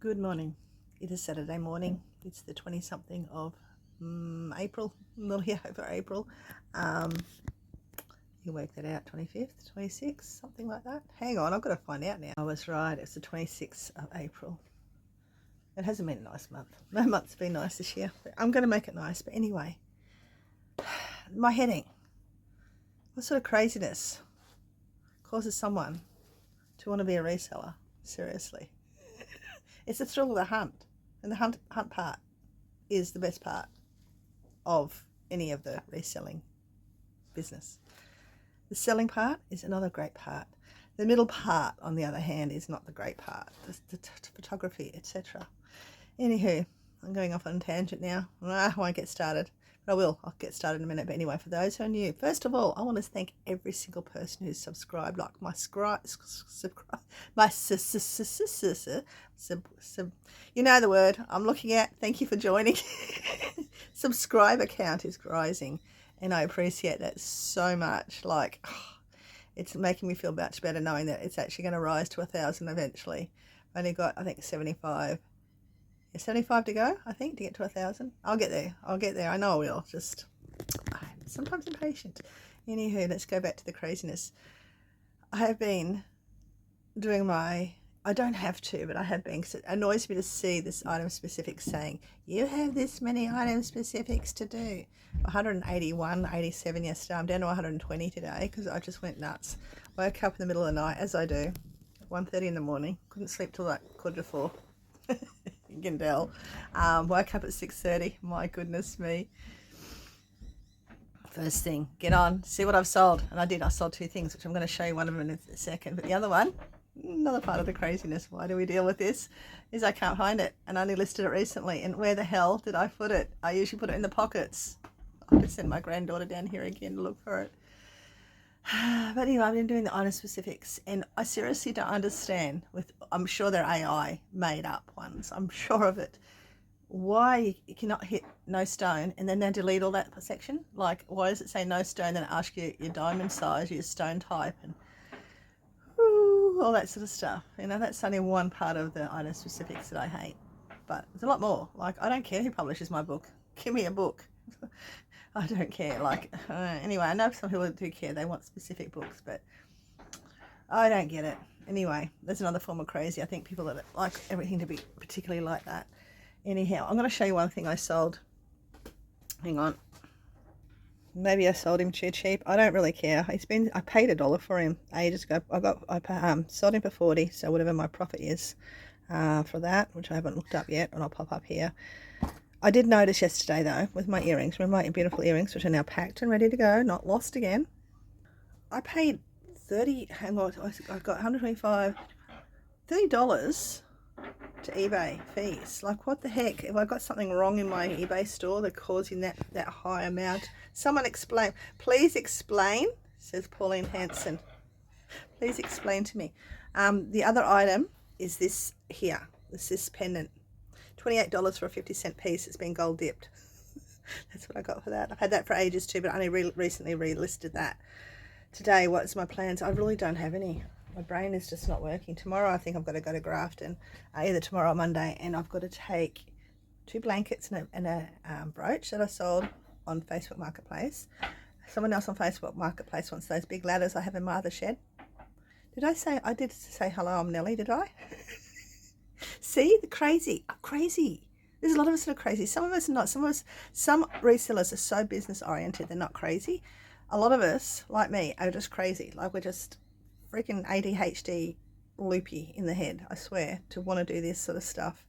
Good morning. It is Saturday morning. It's the 20-something of April, a little here over April. You work that out, 25th, 26th, something like that. Hang on, I've got to find out now. I was right, it's the 26th of April. It hasn't been a nice month. No month's been nice this year. But I'm going to make it nice. But anyway, my heading. What sort of craziness causes someone to want to be a reseller? Seriously. It's the thrill of the hunt. And the hunt part is the best part of any of the reselling business. The selling part is another great part. The middle part, on the other hand, is not the great part. The photography, etc. Anywho, I'm going off on a tangent now. I won't get started. But I will. I'll get started in a minute. But anyway, for those who are new, first of all, I want to thank every single person who's subscribed. Like you know the word I'm looking at. Thank you for joining. Subscriber count is rising, and I appreciate that so much. Like, it's making me feel much better knowing that it's actually going to rise to 1,000 eventually. I've only got, I think, 75 to go, I think, to get to 1,000. I'll get there. I know I will. Just, I'm sometimes impatient. Anywho, let's go back to the craziness. I have been doing I don't have to, but I have been, because it annoys me to see this item specific saying, you have this many item specifics to do. 181, 87 yesterday. I'm down to 120 today because I just went nuts. Woke up in the middle of the night, as I do, 1:30 in the morning. Couldn't sleep till like 3:45. You can tell. Woke up at 6:30. My goodness me. First thing, get on, see what I've sold. And I did. I sold 2 things, which I'm going to show you one of them in a second. But the other one, another part of the craziness, why do we deal with this, is I can't find it. And I only listed it recently. And where the hell did I put it? I usually put it in the pockets. I could send my granddaughter down here again to look for it. But anyway, I've been doing the item specifics, and I seriously don't understand, I'm sure they're AI made up ones, I'm sure of it, why you cannot hit no stone and then they delete all that section. Like, why does it say no stone, then ask you your diamond size, your stone type, and all that sort of stuff. You know, that's only one part of the item specifics that I hate, but there's a lot more. Like, I don't care who publishes my book, give me a book. I don't care. Like, anyway, I know some people do care. They want specific books, but I don't get it. Anyway, there's another form of crazy. I think people that like everything to be particularly like that. Anyhow, I'm going to show you one thing I sold. Hang on. Maybe I sold him too cheap. I don't really care. I paid $1 for him ages ago. I sold him for 40, so whatever my profit is for that, which I haven't looked up yet, and I'll pop up here. I did notice yesterday, though, with my earrings, my beautiful earrings, which are now packed and ready to go, not lost again. I paid $30 to eBay fees. Like, what the heck? If I got something wrong in my eBay store that causing that high amount, someone explain. Please explain, says Pauline Hanson. Please explain to me. The other item is this here. This pendant. $28 for a 50-cent piece. It's been gold dipped. That's what I got for that. I've had that for ages too, but I only recently relisted that. Today, what's my plans? I really don't have any. My brain is just not working. Tomorrow, I think I've got to go to Grafton, either tomorrow or Monday, and I've got to take 2 blankets and a brooch that I sold on Facebook Marketplace. Someone else on Facebook Marketplace wants those big ladders I have in my other shed. I did say hello, I'm Nellie, did I? See, the crazy. I'm crazy. There's a lot of us that are crazy. Some of us are not. Some resellers are so business oriented, they're not crazy. A lot of us, like me, are just crazy. Like, we're just freaking ADHD loopy in the head, I swear, to want to do this sort of stuff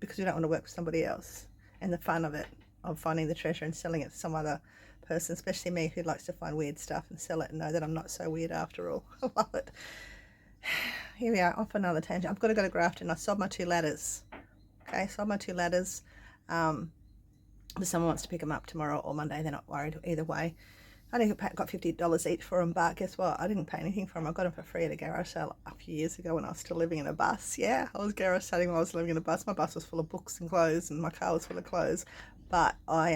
because we don't want to work with somebody else. And the fun of it, of finding the treasure and selling it to some other person, especially me, who likes to find weird stuff and sell it and know that I'm not so weird after all. I love it. Here we are, off another tangent. I've got to go to Grafton. I sold my 2 ladders. Okay, sold my 2 ladders. If someone wants to pick them up tomorrow or Monday, they're not worried either way. I got $50 each for them, but guess what? I didn't pay anything for them. I got them for free at a garage sale a few years ago when I was still living in a bus. Yeah, I was garage selling when I was living in a bus. My bus was full of books and clothes, and my car was full of clothes. But I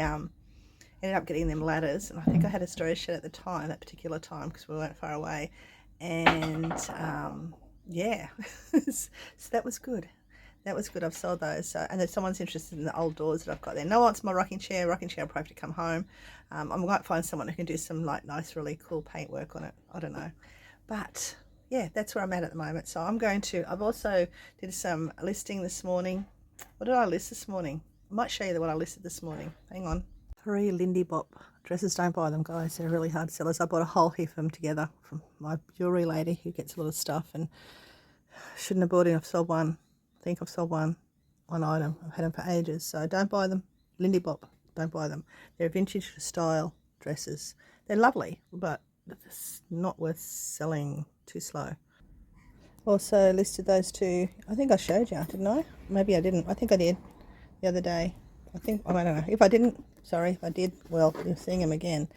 ended up getting them ladders, and I think I had a storage shed at the time, that particular time, because we weren't far away. And yeah, so that was good. that was good. I've sold those. So, and if someone's interested in the old doors that I've got there. No one wants my rocking chair. Rocking chair will probably have to come home. I might find someone who can do some like nice, really cool paint work on it. I don't know. But yeah, that's where I'm at the moment. So I'm going to, I've also did some listing this morning. What did I list this morning? I might show you what I listed this morning. Hang on. 3 Lindy Bop dresses. Don't buy them, guys. They're really hard sellers. I bought a whole heap of them together from my jewellery lady who gets a lot of stuff, and shouldn't have bought it. I've sold one. I think I've sold one item. I've had them for ages, so don't buy them. Lindy Bop, don't buy them. They're vintage style dresses. They're lovely, but it's not worth selling. Too slow. Also listed those two. I think I showed you, didn't I? Maybe I didn't. I think I did the other day. I don't know. If I didn't, sorry. If I did, well, you're seeing them again.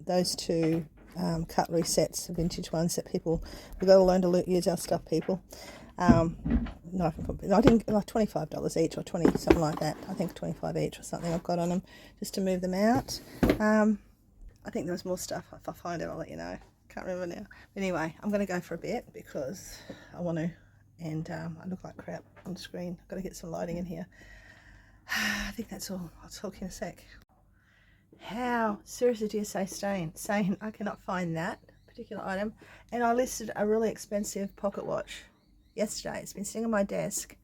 Those two cutlery sets, vintage ones that people, we've got to learn to use our stuff, people. Knife and fork. I think like $25 each or 20, something like that. I think 25 each or something I've got on them just to move them out. I think there was more stuff. If I find it, I'll let you know. Can't remember now. Anyway, I'm going to go for a bit because I want to, and I look like crap on the screen. I've got to get some lighting in here. I think that's all. I'll talk in a sec. How seriously do you say saying I cannot find that particular item? And I listed a really expensive pocket watch yesterday. It's been sitting on my desk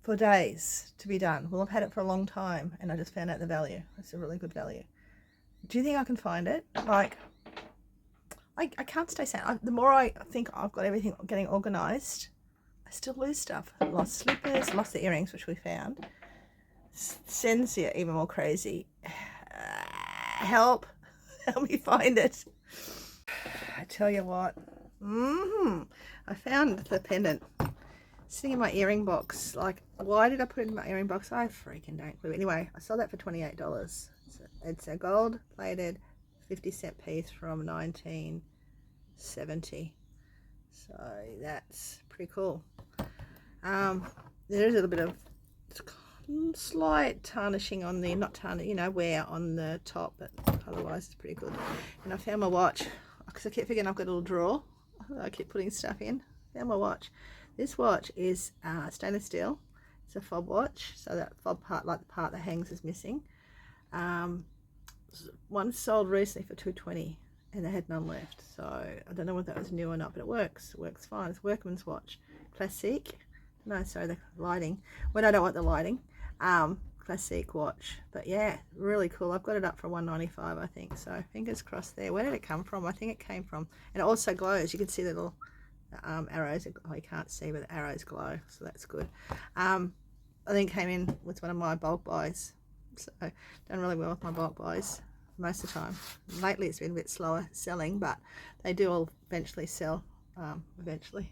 for days to be done. Well, I've had it for a long time, and I just found out the value. It's a really good value. Do you think I can find it? Like, I can't stay sane. The more I think I've got everything getting organised, I still lose stuff. I lost slippers, lost the earrings, which we found. Sends you even more crazy. Help me find it. I tell you what. I found the pendant sitting in my earring box. Like, why did I put it in my earring box? I freaking don't clue. Anyway, I sold that for $28. It's a gold plated 50-cent piece from 1970. So that's pretty cool. There's a little bit of slight tarnishing on the, not tarnish, wear on the top, but otherwise it's pretty good. And I found my watch because I kept forgetting I've got a little drawer. I keep putting stuff in. Found my watch. This watch is stainless steel. It's a fob watch, so that fob part, like the part that hangs, is missing. One sold recently for $220 and they had none left, so I don't know whether that was new or not, but it works fine. It's a workman's watch, classic. No, sorry, the lighting, when I don't want the lighting. Classic watch, but yeah, really cool. I've got it up for $195, I think, so fingers crossed there. Where did it come from? I think it came from, and it also glows. You can see the little arrows. Oh, you can't see, but the arrows glow, so that's good. I think it came in with one of my bulk buys, so done really well with my bulk buys most of the time. Lately it's been a bit slower selling, but they do all eventually sell. Eventually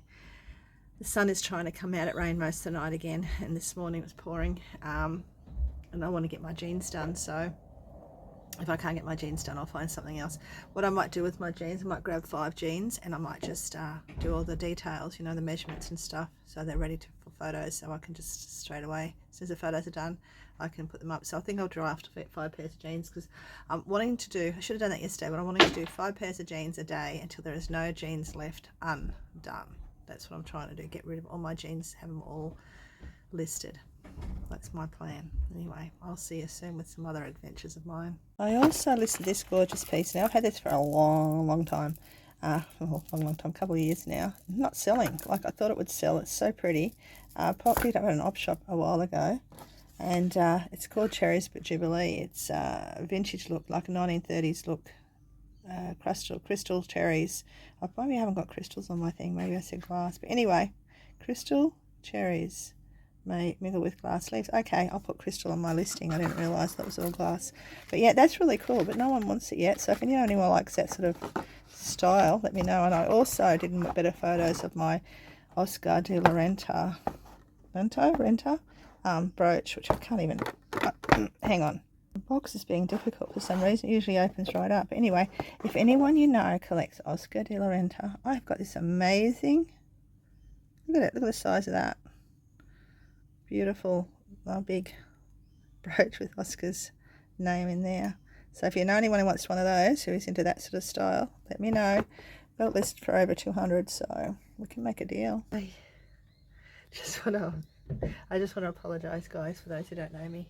the sun is trying to come out. It rained most of the night again, and this morning it was pouring, and I want to get my jeans done, so if I can't get my jeans done, I'll find something else. What I might do with my jeans, I might grab 5 jeans and I might just do all the details, the measurements and stuff, so they're ready for photos, so I can just straight away, as soon as the photos are done, I can put them up. So I think I'll draft 5 pairs of jeans, because I'm wanting to do, I should have done that yesterday, but I'm wanting to do 5 pairs of jeans a day until there is no jeans left undone. That's what I'm trying to do, get rid of all my jeans, have them all listed. That's my plan. Anyway, I'll see you soon with some other adventures of mine. I also listed this gorgeous piece. Now, I've had this for a long time. Long time, couple of years now. Not selling like I thought it would sell. It's so pretty. I picked it up at an op shop a while ago, and it's called Cherries but Jubilee. It's vintage look, like a 1930s look. Crystal cherries. I probably haven't got crystals on my thing. Maybe I said glass, but anyway, crystal cherries. Mingle with glass leaves. Okay, I'll put crystal on my listing. I didn't realise that was all glass. But yeah, that's really cool, but no one wants it yet. So if anyone likes that sort of style, let me know. And I also did better photos of my Oscar de la Renta brooch, which I can't even, hang on. The box is being difficult for some reason. It usually opens right up. But anyway, if anyone collects Oscar de la Renta, I've got this amazing, look at it, look at the size of that. Beautiful big brooch with Oscar's name in there. So if you know anyone who wants one of those, who is into that sort of style, let me know. Got it listed for over 200, so we can make a deal. I just want to I just want to apologise, guys, for those who don't know me.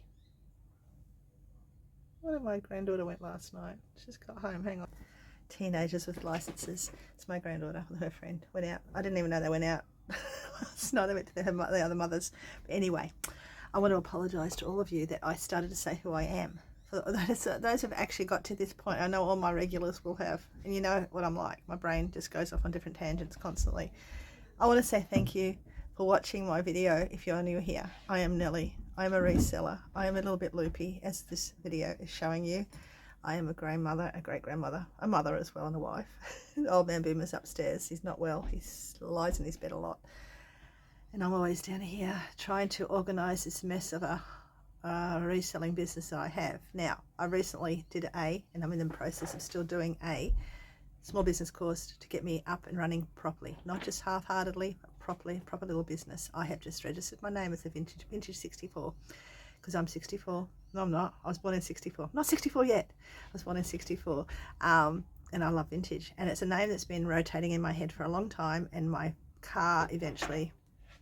Where my granddaughter went last night. She just got home. Hang on. Teenagers with licenses. It's my granddaughter with her friend. Went out. I didn't even know they went out last night. They went to the other mothers. But anyway, I want to apologise to all of you that I started to say who I am. For those who've actually got to this point, I know all my regulars will have. And you know what I'm like. My brain just goes off on different tangents constantly. I want to say thank you for watching my video. If you're new here, I am Nellie. I am a reseller. I am a little bit loopy, as this video is showing you. I am a grandmother, a great-grandmother, a mother as well, and a wife. The old man Boomer's upstairs. He's not well. He lies in his bed a lot. And I'm always down here trying to organise this mess of a reselling business that I have. Now, I recently did A, and I'm in the process of still doing A, small business course to get me up and running properly. Not just half-heartedly, but properly, proper little business. I have just registered my name as a vintage 64, because I'm 64. No, I'm not. I was born in 64. Not 64 yet. I was born in 64. And I love vintage. And it's a name that's been rotating in my head for a long time. And my car eventually,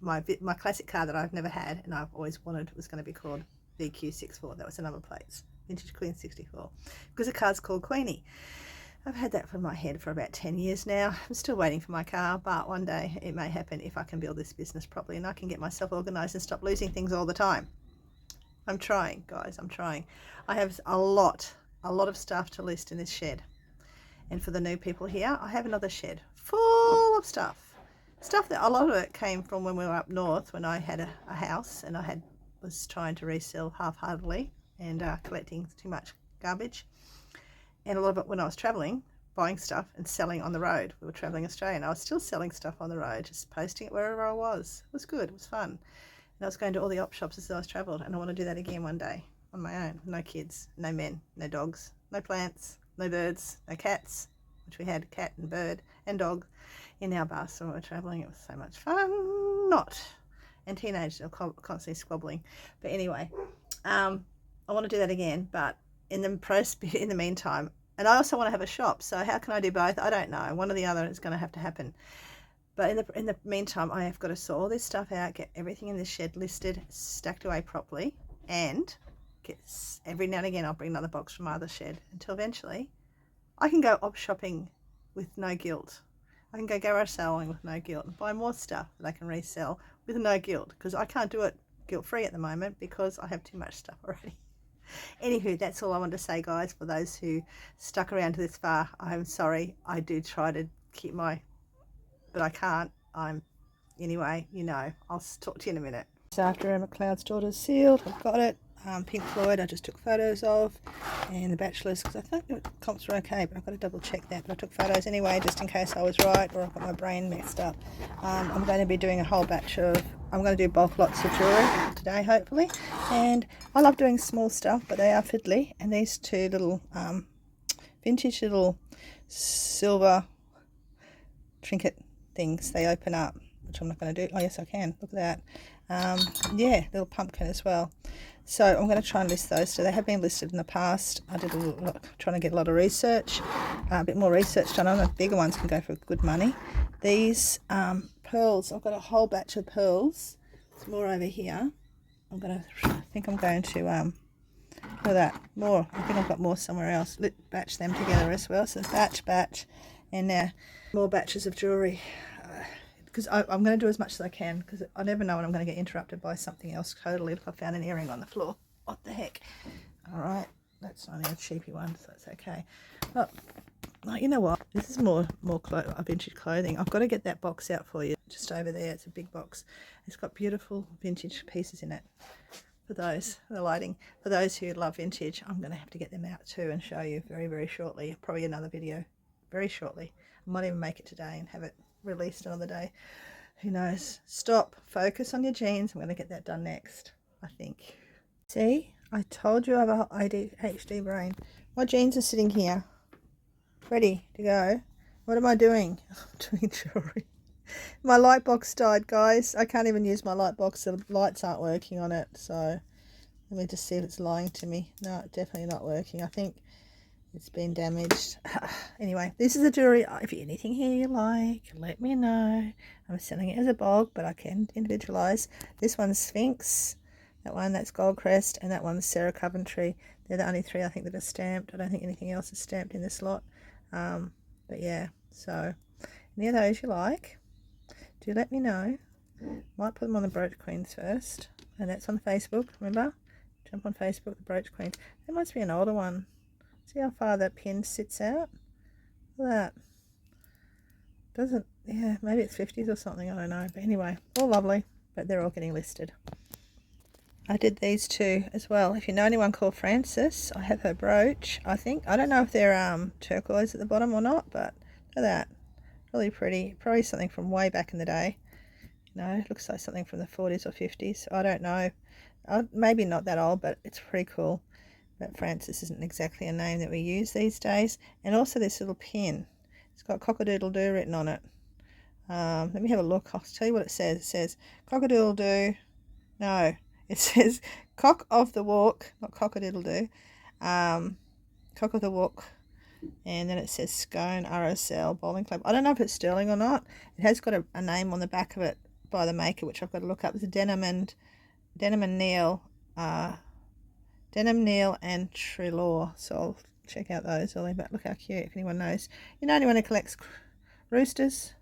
my classic car that I've never had and I've always wanted, was going to be called VQ64. That was the number plates. Vintage Queen 64. Because the car's called Queenie. I've had that in my head for about 10 years now. I'm still waiting for my car, but one day it may happen if I can build this business properly and I can get myself organised and stop losing things all the time. I'm trying, guys. I'm trying. I have a lot of stuff to list in this shed. And for the new people here, I have another shed full of stuff. Stuff that a lot of it came from when we were up north, when I had a house and I was trying to resell half-heartedly and collecting too much garbage. And a lot of it when I was travelling, buying stuff and selling on the road. We were travelling Australia and I was still selling stuff on the road, just posting it wherever I was. It was good. It was fun. And I was going to all the op shops as I was travelled, and I want to do that again one day on my own. No kids, no men, no dogs, no plants, no birds, no cats, which we had cat and bird and dog in our bus when we were travelling. It was so much fun. Not. And teenagers are constantly squabbling. But anyway, I want to do that again, but in the meantime, and I also want to have a shop. So how can I do both? I don't know. One or the other is going to have to happen. But in the meantime, I have got to sort all this stuff out, get everything in the shed listed, stacked away properly, and every now and again I'll bring another box from my other shed until eventually I can go op shopping with no guilt. I can go garage selling with no guilt and buy more stuff that I can resell with no guilt, because I can't do it guilt-free at the moment because I have too much stuff already. Anywho, that's all I wanted to say, guys. For those who stuck around to this far, I'm sorry. I do try to keep but I can't. Anyway, you know, I'll talk to you in a minute. So after McLeod's daughter's sealed, I've got it. Pink Floyd, I just took photos of, and the Bachelors, because I think the comps were okay, but I've got to double check that. But I took photos anyway, just in case I was right or I've got my brain mixed up. I'm going to be doing a whole batch of, I'm going to do bulk lots of jewellery today, hopefully. And I love doing small stuff, but they are fiddly. And these two little vintage little silver trinket things, they open up, which I'm not going to do. Oh yes, I can. Look at that. Yeah, little pumpkin as well. So I'm going to try and list those. So they have been listed in the past. I did trying to get a lot of research, a bit more research done on them. The bigger ones can go for good money. These pearls, I've got a whole batch of pearls. There's more over here. I think I'm going to look at that, more. I think I've got more somewhere else. Batch them together as well. So batch, and more batches of jewellery. Because I'm going to do as much as I can, because I never know when I'm going to get interrupted by something else totally. Look, I found an earring on the floor. What the heck? All right, that's only a cheapy one, so it's okay. But you know what? This is more vintage clothing. I've got to get that box out for you. Just over there, it's a big box. It's got beautiful vintage pieces in it. For those, the lighting, for those who love vintage, I'm going to have to get them out too and show you very, very shortly. Probably another video very shortly. I might even make it today and have it released another day. Who knows? Stop. Focus on your jeans. I'm going to get that done next, I think. See? I told you I have a ADHD brain. My jeans are sitting here, ready to go. What am I doing? I'm doing jewellery. My light box died, guys. I can't even use my light box. The lights aren't working on it. So let me just see if it's lying to me. No, it's definitely not working. I think It's been damaged. Anyway, this is the jewellery. If anything here you like, let me know. I'm selling it as a bulk, but I can individualise. This one's Sphinx. That one, that's Goldcrest. And that one's Sarah Coventry. They're the only three I think that are stamped. I don't think anything else is stamped in this lot. But yeah, so any of those you like, do let me know. Might put them on the Brooch Queens first. And that's on Facebook, remember? Jump on Facebook, the Brooch Queens. There must be an older one. See how far that pin sits out? Look at that. Doesn't, yeah, maybe it's 50s or something, I don't know. But anyway, all lovely, but they're all getting listed. I did these two as well. If you know anyone called Frances, I have her brooch, I think. I don't know if they're turquoise at the bottom or not, but look at that. Really pretty. Probably something from way back in the day. You know, it looks like something from the 40s or 50s. I don't know. Maybe not that old, but it's pretty cool. But Frances isn't exactly a name that we use these days. And also this little pin. It's got cock-a-doodle-doo written on it. Let me have a look. I'll tell you what it says. It says cock-a-doodle-doo. No, it says cock of the walk, not cock-a-doodle-doo. Cock of the walk. And then it says Scone RSL Bowling Club. I don't know if it's sterling or not. It has got a name on the back of it by the maker, which I've got to look up. It's Denim and Neil. Denim, Neil and Trelaw. So I'll check out those. But look how cute, if anyone knows. You know anyone who collects roosters?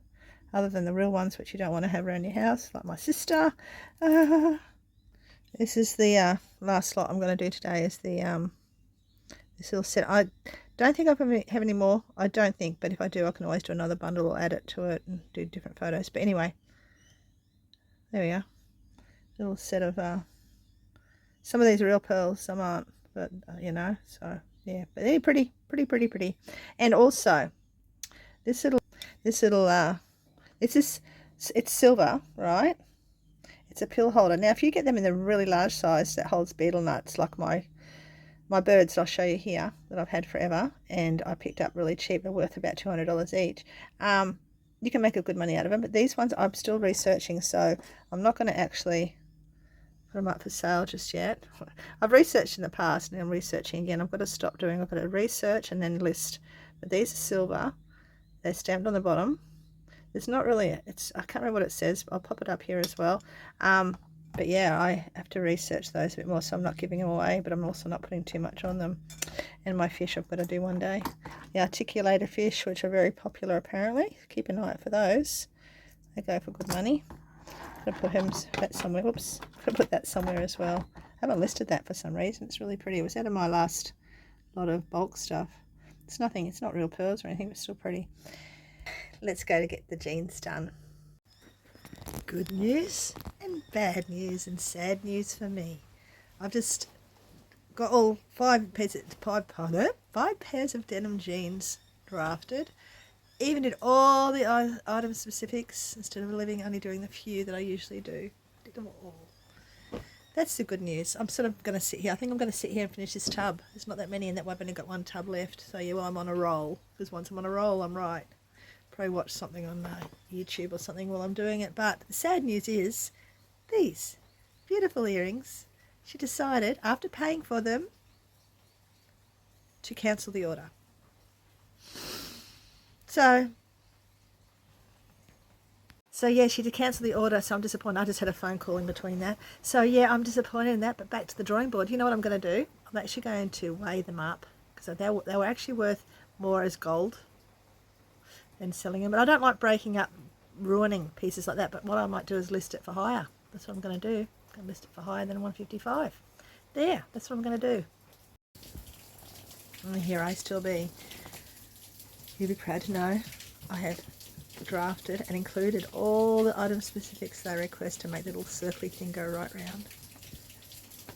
Other than the real ones which you don't want to have around your house, like my sister. This is the last lot I'm going to do today, is the this little set. I don't think I have any more. I don't think, but if I do, I can always do another bundle or add it to it and do different photos. But anyway, there we are. Little set of some of these are real pearls, some aren't, but you know, so yeah, but they're pretty. And also this is it's silver, right? It's a pill holder. Now if you get them in the really large size that holds betel nuts, like my birds I'll show you here that I've had forever and I picked up really cheap, they're worth about $200 each. You can make a good money out of them, but these ones I'm still researching, so I'm not going to actually put them up for sale just yet. I've researched in the past and I'm researching again. I've got to stop doing. I've got to research and then list. But these are silver. They're stamped on the bottom. It's not really, I can't remember what it says. I'll pop it up here as well. But yeah, I have to research those a bit more, so I'm not giving them away, but I'm also not putting too much on them. And my fish I've got to do one day. The articulator fish, which are very popular apparently. Keep an eye out for those. They go for good money. I'm going to put that somewhere. Whoops. I'm going to put that somewhere as well. I haven't listed that for some reason. It's really pretty. It was out of my last lot of bulk stuff. It's nothing. It's not real pearls or anything, but still pretty. Let's go to get the jeans done. Good news and bad news and sad news for me. I've just got all 5 pairs of denim jeans drafted. Even did all the item specifics instead of only doing the few that I usually do. Did them all. That's the good news. I'm sort of going to sit here. I think I'm going to sit here and finish this tub. There's not that many in that one. I've only got 1 tub left. So yeah, well, I'm on a roll. Because once I'm on a roll, I'm right. Probably watch something on YouTube or something while I'm doing it. But the sad news is these beautiful earrings. She decided, after paying for them, to cancel the order. So yeah, she did cancel the order, so I'm disappointed. I just had a phone call in between that. So yeah, I'm disappointed in that, but back to the drawing board. You know what I'm going to do? I'm actually going to weigh them up, because they were actually worth more as gold than selling them. But I don't like breaking up, ruining pieces like that, but what I might do is list it for hire. That's what I'm going to do. I'm going to list it for higher than 155. There, that's what I'm going to do. And here I still be. You'll be proud to know I have drafted and included all the item specifics they request to make the little circly thing go right round.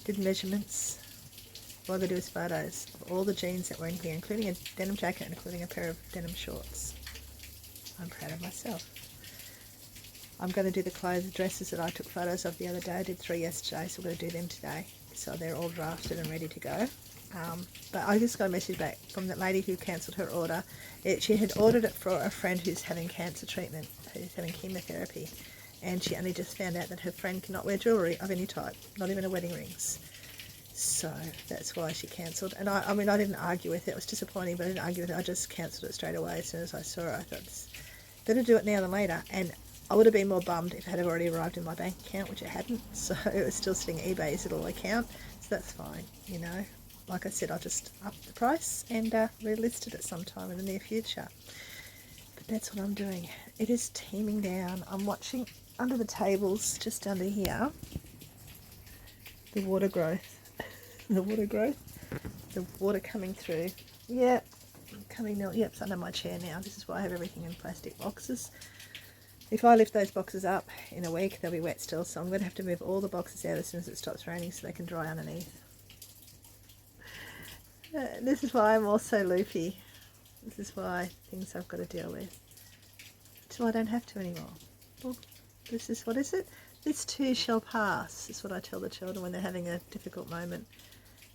Did measurements. All I got to do is photos of all the jeans that were in here, including a denim jacket and including a pair of denim shorts. I'm proud of myself. I'm going to do the dresses that I took photos of the other day. I did 3 yesterday, so we're going to do them today. So they're all drafted and ready to go. But I just got a message back from that lady who cancelled her order. She had ordered it for a friend who's having cancer treatment, who's having chemotherapy, and she only just found out that her friend cannot wear jewellery of any type, not even her wedding rings. So that's why she cancelled. And I mean, I didn't argue with it. It was disappointing, but I didn't argue with it. I just cancelled it straight away as soon as I saw it. I thought, it's better do it now than later. And I would have been more bummed if it had already arrived in my bank account, which it hadn't. So it was still sitting in eBay's little account. So that's fine, you know. Like I said, I'll just up the price and relist it at some time in the near future. But that's what I'm doing. It is teeming down. I'm watching under the tables, just under here, the water growth. The water coming through. Yeah, coming now. Yep, it's under my chair now. This is why I have everything in plastic boxes. If I lift those boxes up in a week, they'll be wet still, so I'm going to have to move all the boxes out as soon as it stops raining so they can dry underneath. This is why I'm also loopy. This is why things I've got to deal with. Until I don't have to anymore. Well, this is, what is it? This too shall pass, is what I tell the children when they're having a difficult moment.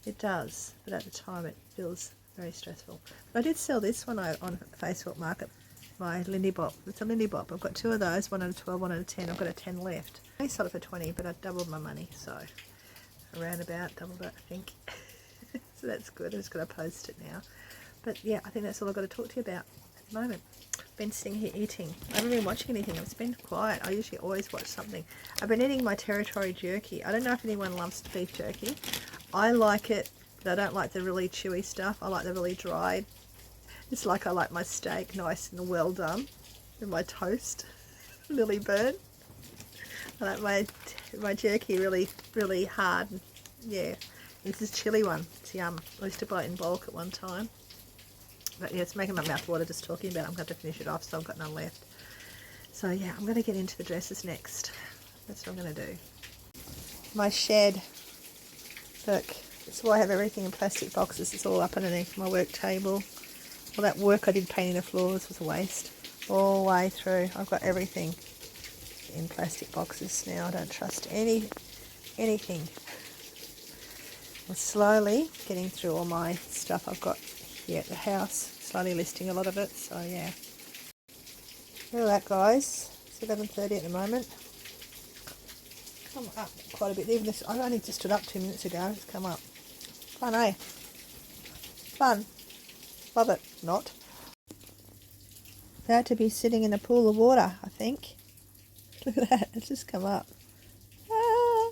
It does, but at the time it feels very stressful. But I did sell this one on Facebook Market, my Lindy Bop. It's a Lindy Bop. I've got two of those, one at a 12, one at a 10. I've got a 10 left. I sold it for 20, but I doubled my money, so around about doubled it, I think. So that's good. I'm just going to post it now. But yeah, I think that's all I've got to talk to you about at the moment. Been sitting here eating. I haven't been watching anything. It's been quiet. I usually always watch something. I've been eating my territory jerky. I don't know if anyone loves beef jerky. I like it, but I don't like the really chewy stuff. I like the really dried. It's like I like my steak nice and well done, and my toast really burnt. I like my jerky really hard. Yeah, this is chili one. It's yum. I used to buy it in bulk at one time. But yeah, it's making my mouth water just talking about it. I'm going to have to finish it off, so I've got none left. So yeah, I'm going to get into the dresses next. That's what I'm going to do. My shed. Look, that's why I have everything in plastic boxes. It's all up underneath my work table. All that work I did painting the floors was a waste. All the way through. I've got everything in plastic boxes now. I don't trust anything. I'm slowly getting through all my stuff I've got here at the house. Slowly listing a lot of it, so yeah. Look at that, guys. It's 11:30 at the moment. Come up quite a bit. Even this, I only just stood up 2 minutes ago. It's come up. Fun, eh? Fun. Love it. Not. About to be sitting in a pool of water, I think. Look at that. It's just come up. Ah.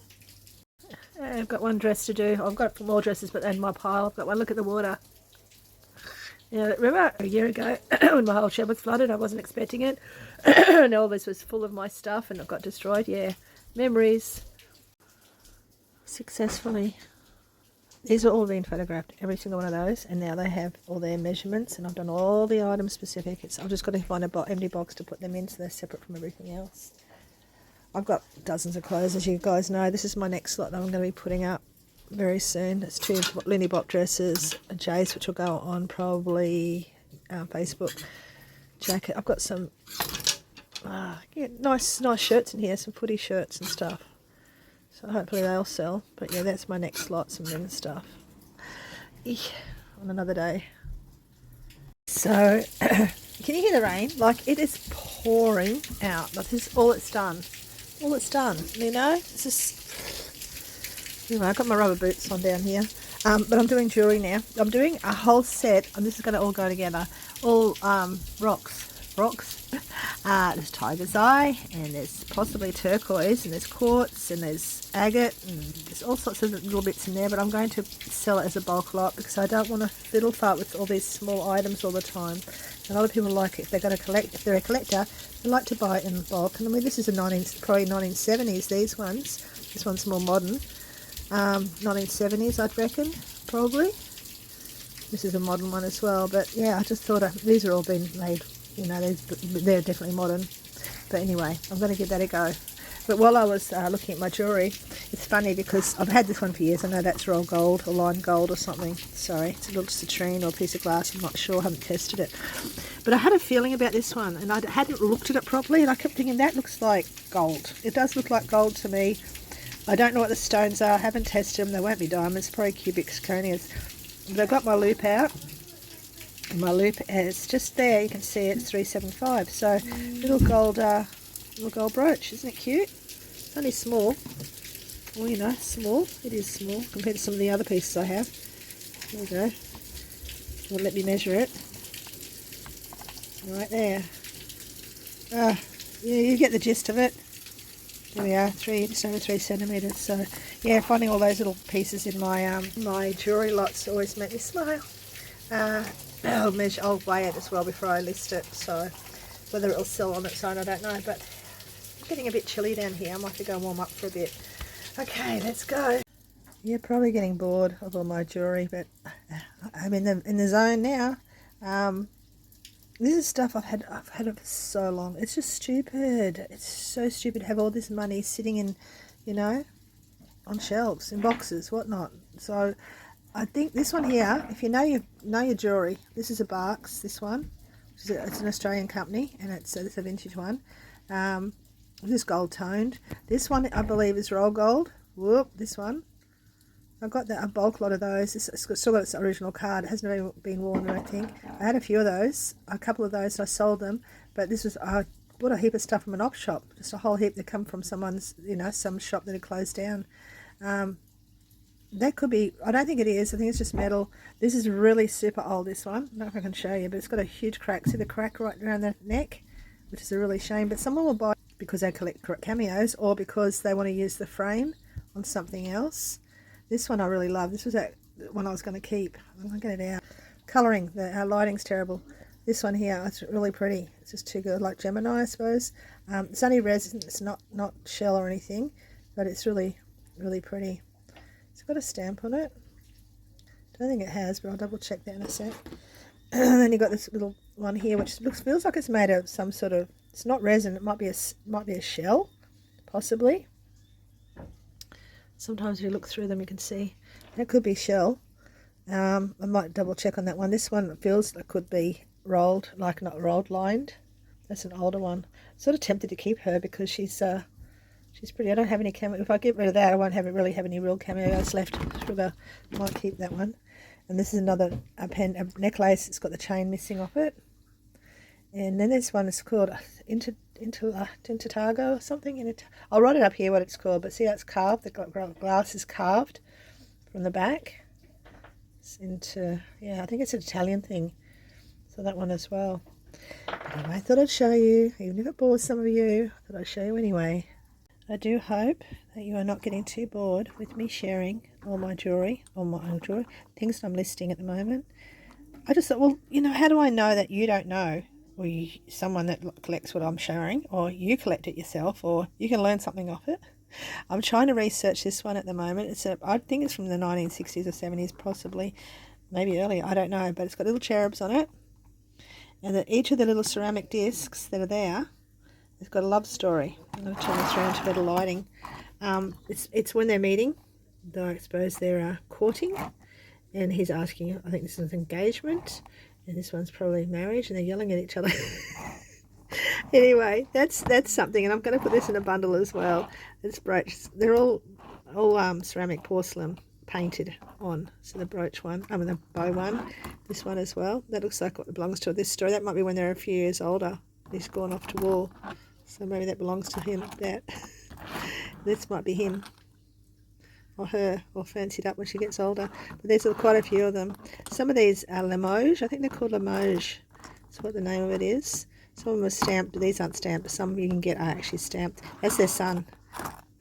I've got one dress to do. I've got more dresses, but in my pile, I've got one. Look at the water. Yeah, remember a year ago when my whole shed was flooded? I wasn't expecting it. And all this was full of my stuff and it got destroyed. Yeah, memories. Successfully. These are all being photographed, every single one of those, and now they have all their measurements, and I've done all the item specific. I've just got to find a empty box to put them in so they're separate from everything else. I've got dozens of clothes, as you guys know. This is my next lot that I'm going to be putting up very soon. It's 2 Lindy Bop dresses, a Jay's, which will go on probably Facebook jacket. I've got some nice shirts in here, some footy shirts and stuff. So hopefully they'll sell. But yeah, that's my next lot, some men's stuff. On another day. So, can you hear the rain? Like, it is pouring out. Like, this is all it's done. All it's done, you know? It's just... Anyway, I've got my rubber boots on down here. But I'm doing jewellery now. I'm doing a whole set, and this is going to all go together. All rocks. There's tiger's eye, and there's possibly turquoise, and there's quartz, and there's agate, and there's all sorts of little bits in there, but I'm going to sell it as a bulk lot because I don't want to fiddle fart with all these small items all the time. A lot of people like it. If they're going to collect, if they're a collector, they like to buy it in bulk. And I mean, this is probably 1970s, these ones. This one's more modern. 1970s, I'd reckon, probably. This is a modern one as well, but yeah, I just thought these are all been made. You know, they're definitely modern. But anyway, I'm going to give that a go. But while I was looking at my jewellery, it's funny because I've had this one for years. I know that's roll gold or lime gold or something. Sorry, it's a little citrine or a piece of glass. I'm not sure. I haven't tested it. But I had a feeling about this one, and I hadn't looked at it properly, and I kept thinking, that looks like gold. It does look like gold to me. I don't know what the stones are. I haven't tested them. They won't be diamonds, probably cubic zirconias. But I've got my loop out. My loop is just there, you can see it's 375. So little gold brooch, isn't it cute? It's only small. Well, you know, small. It is small compared to some of the other pieces I have. There we go. Well, let me measure it. Right there. Yeah, you get the gist of it. There we are, just over 3 centimetres. So, yeah, finding all those little pieces in my my jewellery lots always make me smile. I'll weigh it as well before I list it. So, whether it'll sell on its own, I don't know. But it's getting a bit chilly down here. I might have to go warm up for a bit. Okay, let's go. You're probably getting bored of all my jewellery, but I'm in the zone now. This is stuff I've had it for so long. It's just stupid. It's so stupid to have all this money sitting in, you know, on shelves, in boxes, whatnot. So I think this one here, if you know your jewellery, this is a Barks, this one. It's an Australian company, and it's a vintage one. This is gold toned. This one I believe is roll gold. Whoop, this one. I got a bulk lot of those. It's still got its original card. It hasn't even been worn, I don't think. I had a few of those, a couple of those, and I sold them. But this was, I bought a heap of stuff from an op shop, just a whole heap that come from someone's, you know, some shop that had closed down. That could be, I don't think it is. I think it's just metal. This is really super old, this one. I don't know if I can show you, but it's got a huge crack. See the crack right around the neck, which is a really shame. But someone will buy it because they collect cameos or because they want to use the frame on something else. This one I really love. This was that one I was going to keep. I'm going to get it out. Colouring, the lighting's terrible. This one here, it's really pretty. It's just too good, like Gemini, I suppose. It's only resin. It's not shell or anything, but it's really, really pretty. It's got a stamp on it. Don't think it has, but I'll double check that in a sec. And then you got this little one here, which feels like it's made of some sort of. It's not resin. It might be a shell, possibly. Sometimes if you look through them, you can see that could be shell. I might double check on that one. This one feels like it could be rolled, like not rolled, lined. That's an older one. Sort of tempted to keep her because she's pretty. I don't have any cameo. If I get rid of that, I won't really have any real cameos left. I might keep that one. And this is another a necklace. It's got the chain missing off it. And then this one is called Intertago or something. I'll write it up here what it's called. But see how it's carved? The glass is carved from the back. Yeah, I think it's an Italian thing. So that one as well. But anyway, I thought I'd show you. Even if it bores some of you, I thought I'd show you anyway. I do hope that you are not getting too bored with me sharing all my jewellery, things that I'm listing at the moment. I just thought, well, you know, how do I know that you don't know? Or someone that collects what I'm sharing, or you collect it yourself, or you can learn something off it. I'm trying to research this one at the moment. I think it's from the 1960s or 70s, possibly, maybe earlier, I don't know, but it's got little cherubs on it. And each of the little ceramic discs that are there, it's got a love story. I'm going to turn this around to a little lighting. It's when they're meeting, though I suppose they're courting, and he's asking, I think this is engagement, and this one's probably marriage, and they're yelling at each other. Anyway, that's something, and I'm going to put this in a bundle as well. It's brooches. They're all ceramic porcelain painted on. So the brooch one, the bow one, this one as well. That looks like what belongs to this story. That might be when they're a few years older. He's gone off to war, so maybe that belongs to him. That this might be him or her, or fancied up when she gets older. But there's quite a few of them. Some of these are Limoges. I think they're called Limoges. That's what the name of it is. Some of them are stamped. These aren't stamped, but some you can get are actually stamped. That's their son.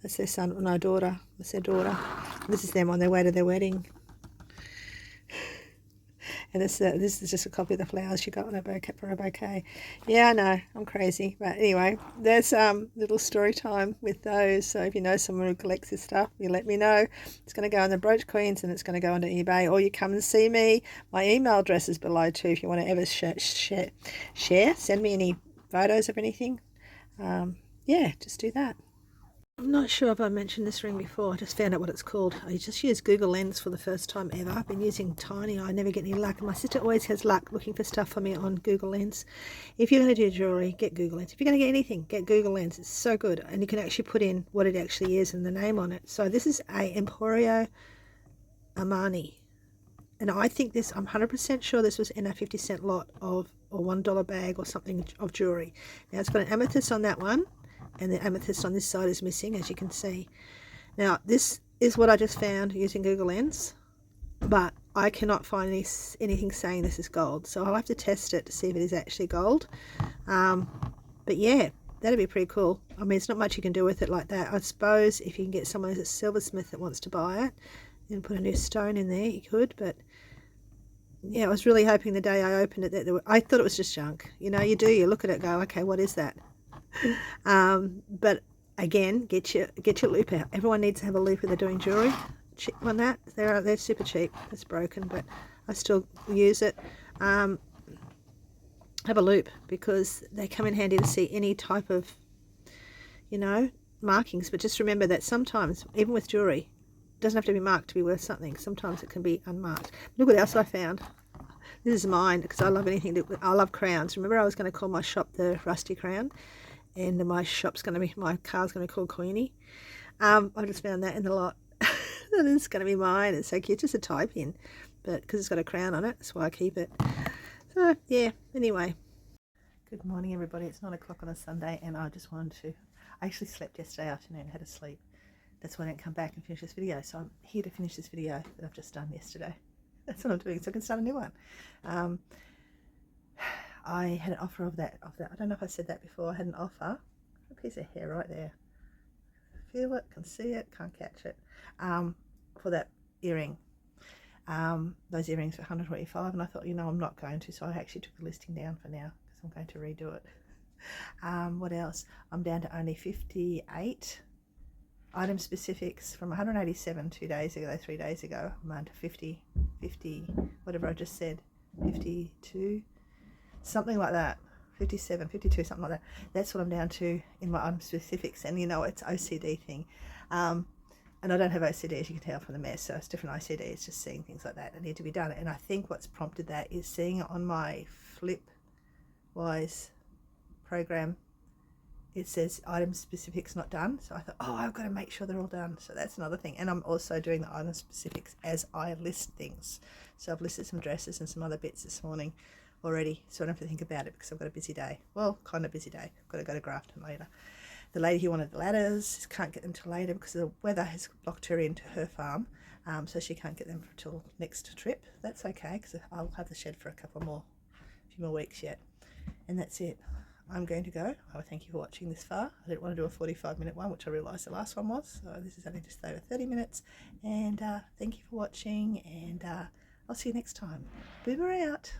That's their son. No, daughter. That's their daughter. This is them on their way to their wedding. And this is just a copy of the flowers she got on for a bouquet. Yeah, I know, I'm crazy. But anyway, there's little story time with those. So if you know someone who collects this stuff, you let me know. It's going to go on the Brooch Queens, and it's going to go onto eBay, or you come and see me. My email address is below too if you want to ever share. Send me any photos of anything. Yeah, just do that. I'm not sure if I mentioned this ring before. I just found out what it's called. I just used Google Lens for the first time ever. I've been using Tiny. I never get any luck. My sister always has luck looking for stuff for me on Google Lens. If you're going to do jewellery, get Google Lens. If you're going to get anything, get Google Lens. It's so good. And you can actually put in what it actually is and the name on it. So this is a Emporio Armani. And I think this, I'm 100% sure this was in a 50-cent lot of, or $1 bag or something of jewellery. Now it's got an amethyst on that one. And the amethyst on this side is missing, as you can see. Now, this is what I just found using Google Lens, but I cannot find anything saying this is gold. So I'll have to test it to see if it is actually gold. But yeah, that'd be pretty cool. I mean, it's not much you can do with it like that. I suppose if you can get someone who's a silversmith that wants to buy it and put a new stone in there, you could. But yeah, I was really hoping the day I opened it that I thought it was just junk. You know, you look at it, go, okay, what is that? But again, get your loop out. Everyone needs to have a loop when they're doing jewellery. Cheap on that. They're super cheap. It's broken, but I still use it. Have a loop because they come in handy to see any type of, you know, markings. But just remember that sometimes, even with jewellery, it doesn't have to be marked to be worth something. Sometimes it can be unmarked. Look what else I found. This is mine because I love anything. I love crowns. Remember, I was going to call my shop the Rusty Crown, and my car's going to be called Queenie. I just found that in the lot. That is going to be mine. It's so cute. Just a tie pin, but because it's got a crown on it, that's why I keep it. So yeah. Anyway, good morning, everybody. It's 9 o'clock on a Sunday, and I just wanted to. I actually slept yesterday afternoon. Had a sleep. That's why I didn't come back and finish this video. So I'm here to finish this video that I've just done yesterday. That's what I'm doing, so I can start a new one. I had an offer of that. I don't know if I said that before. I had an offer. A piece of hair right there. Feel it, can see it, can't catch it. For that earring. Those earrings were $125, and I thought, you know, I'm not going to. So I actually took the listing down for now because I'm going to redo it. What else? I'm down to only 58 item specifics from 187 3 days ago. I'm down to 50, whatever I just said, 52, something like that, 57, 52, something like that. That's what I'm down to in my item specifics. And you know, it's OCD thing. And I don't have OCD, as you can tell from the mess, so it's different OCD. It's just seeing things like that that need to be done. And I think what's prompted that is seeing it on my Flipwise program. It says item specifics not done, so I thought, oh, I've got to make sure they're all done. So that's another thing. And I'm also doing the item specifics as I list things. So I've listed some dresses and some other bits this morning already, so I don't have to think about it because I've got a busy day. Well, kind of busy day. I've got to go to Grafton later. The lady who wanted the ladders can't get them till later because the weather has blocked her into her farm, so she can't get them till next trip. That's okay because I'll have the shed for a few more weeks yet. And that's it. I'm going to go. Oh, thank you for watching this far. I didn't want to do a 45-minute one, which I realised the last one was. So this is only just over 30 minutes. And thank you for watching, and I'll see you next time. Boomer out.